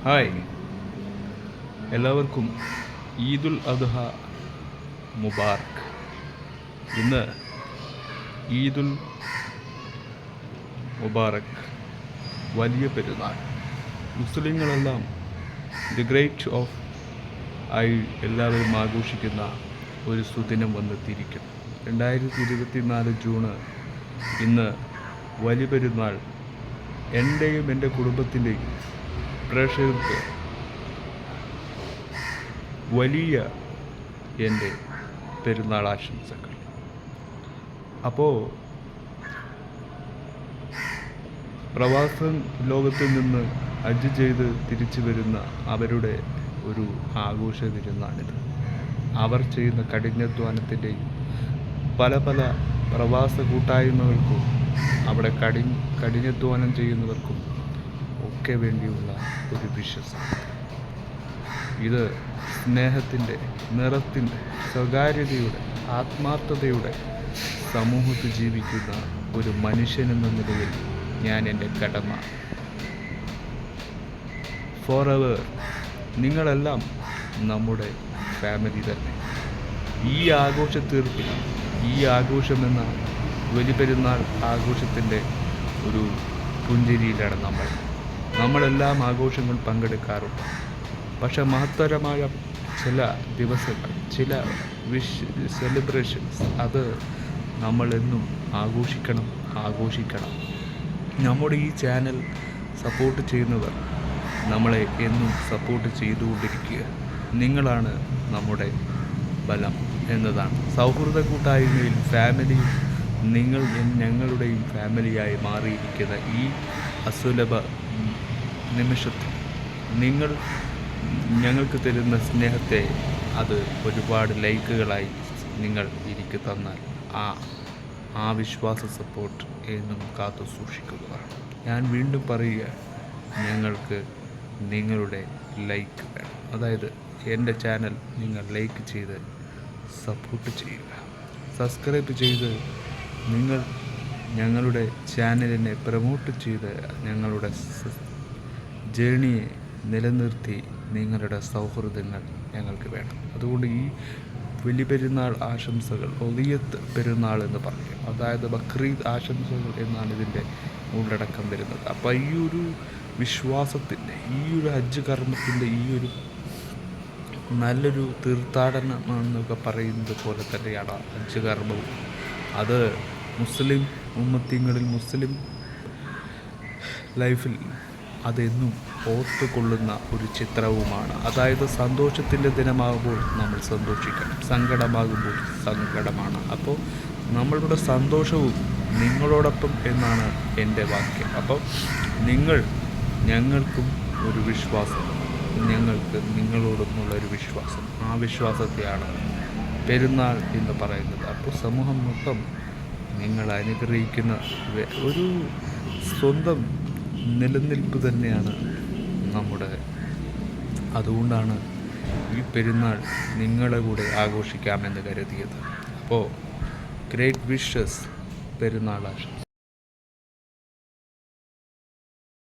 Hi, എല്ലാവർക്കും ഈദുൽ അദ്ഹ മുബാറക്. ഇന്ന് ഈദുൽ മുബാറക്, വലിയ പെരുന്നാൾ. മുസ്ലിങ്ങളെല്ലാം ദി ഗ്രേറ്റ് ഓഫ് ആയി എല്ലാവരും ആഘോഷിക്കുന്ന ഒരു സുദിനം വന്നെത്തിയിരിക്കുന്നു. 2024 ജൂണ് ഇന്ന് വലിയ പെരുന്നാൾ. എൻ്റെയും എൻ്റെ കുടുംബത്തിൻ്റെയും പ്രേക്ഷകർക്ക് വലിയ എൻ്റെ പെരുന്നാൾ ആശംസകൾ. അപ്പോൾ പ്രവാസ ലോകത്തിൽ നിന്ന് ഹജ്ജ് ചെയ്ത് തിരിച്ചു വരുന്ന അവരുടെ ഒരു ആഘോഷ തിരുനാളിത്. അവർ ചെയ്യുന്ന കഠിനാധ്വാനത്തിൻ്റെയും പല പ്രവാസ കൂട്ടായ്മകൾക്കും അവിടെ കഠിനാധ്വാനം ചെയ്യുന്നവർക്കും ഒക്കെ വേണ്ടിയുള്ള ഒരു വിശ്വാസം. ഇത് സ്നേഹത്തിൻ്റെ, നിറത്തിൻ്റെ, സ്വകാര്യതയുടെ, ആത്മാർത്ഥതയുടെ സമൂഹത്തിൽ ജീവിക്കുന്ന ഒരു മനുഷ്യനെന്ന നിലയിൽ ഞാൻ എൻ്റെ കടമ ഫോർ എവർ. നിങ്ങളെല്ലാം നമ്മുടെ ഫാമിലി തന്നെ. ഈ ആഘോഷത്തീർപ്പിൽ, ഈ ആഘോഷമെന്ന വലിയ പെരുന്നാൾ ആഘോഷത്തിൻ്റെ ഒരു പുഞ്ചിരിയിലാണ് നമ്മളെല്ലാം ആഘോഷങ്ങൾ പങ്കെടുക്കാറുണ്ട്. പക്ഷെ മഹത്തരമായ ചില ദിവസങ്ങൾ, ചില സെലിബ്രേഷൻസ്, അത് നമ്മളെന്നും ആഘോഷിക്കണം. നമ്മുടെ ഈ ചാനൽ സപ്പോർട്ട് ചെയ്യുന്നവർ നമ്മളെ എന്നും സപ്പോർട്ട് ചെയ്തുകൊണ്ടിരിക്കുക. നിങ്ങളാണ് നമ്മുടെ ബലം എന്നതാണ്. സൗഹൃദ കൂട്ടായ്മയിൽ ഫാമിലിയും നിങ്ങൾ ഞങ്ങളുടെയും ഫാമിലിയായി മാറിയിരിക്കുന്ന ഈ അസുലഭ നിമിഷത്തിൽ നിങ്ങൾ ഞങ്ങൾക്ക് തരുന്ന സ്നേഹത്തെ അത് ഒരുപാട് ലൈക്കുകളായി നിങ്ങൾ എനിക്ക് തന്നാൽ ആ വിശ്വാസ സപ്പോർട്ട് എന്നും കാത്തു സൂക്ഷിക്കുക. ഞാൻ വീണ്ടും പറയുക, ഞങ്ങൾക്ക് നിങ്ങളുടെ ലൈക്ക് വേണം. അതായത് എൻ്റെ ചാനൽ നിങ്ങൾ ലൈക്ക് ചെയ്ത് സപ്പോർട്ട് ചെയ്യുക. സബ്സ്ക്രൈബ് ചെയ്ത് നിങ്ങൾ ഞങ്ങളുടെ ചാനലിനെ പ്രമോട്ട് ചെയ്ത് ഞങ്ങളുടെ ജേണിയെ നിലനിർത്തി നിങ്ങളുടെ സൗഹൃദങ്ങൾ ഞങ്ങൾക്ക് വേണം. അതുകൊണ്ട് ഈ വലിയ പെരുന്നാൾ ആശംസകൾ, ഒളിയത്ത് പെരുന്നാൾ എന്ന് പറയും, അതായത് ബക്രീദ് ആശംസകൾ എന്നാണ് ഇതിൻ്റെ ഉള്ളടക്കം വരുന്നത്. അപ്പോൾ ഈ ഒരു വിശ്വാസത്തിൻ്റെ, ഈ ഒരു ഹജ്ജ് കർമ്മത്തിൻ്റെ, ഈ ഒരു നല്ലൊരു തീർത്ഥാടനം എന്നൊക്കെ പറയുന്നത് പോലെ തന്നെയാണ് ഹജ്ജ് കർമ്മവും. അത് മുസ്ലിം ഉമ്മത്തിങ്ങളിൽ, മുസ്ലിം ലൈഫിൽ അതെന്നും ഓർത്തുകൊള്ളുന്ന ഒരു ചിത്രവുമാണ്. അതായത് സന്തോഷത്തിൻ്റെ ദിനമാകുമ്പോൾ നമ്മൾ സന്തോഷിക്കണം, സങ്കടമാകുമ്പോൾ സങ്കടമാണ്. അപ്പോൾ നമ്മളുടെ സന്തോഷവും നിങ്ങളോടൊപ്പം എന്നാണ് എൻ്റെ വാക്യം. അപ്പോൾ ഞങ്ങൾക്കും ഒരു വിശ്വാസം, ഞങ്ങൾക്ക് നിങ്ങളോടൊപ്പമുള്ളൊരു വിശ്വാസം, ആ വിശ്വാസത്തെയാണ് പെരുന്നാൾ എന്ന് പറയുന്നത്. അപ്പോൾ സമൂഹം മൊത്തം നിങ്ങൾ അനുഗ്രഹിക്കുന്ന ഒരു സ്വന്തം നിലനിൽപ്പ് തന്നെയാണ് നമ്മുടെ. അതുകൊണ്ടാണ് ഈ പെരുന്നാൾ നിങ്ങളുടെ കൂടെ ആഘോഷിക്കാമെന്ന് കരുതിയത്. അപ്പോൾ ഗ്രേറ്റ് വിഷസ്, പെരുന്നാൾ ആശംസ.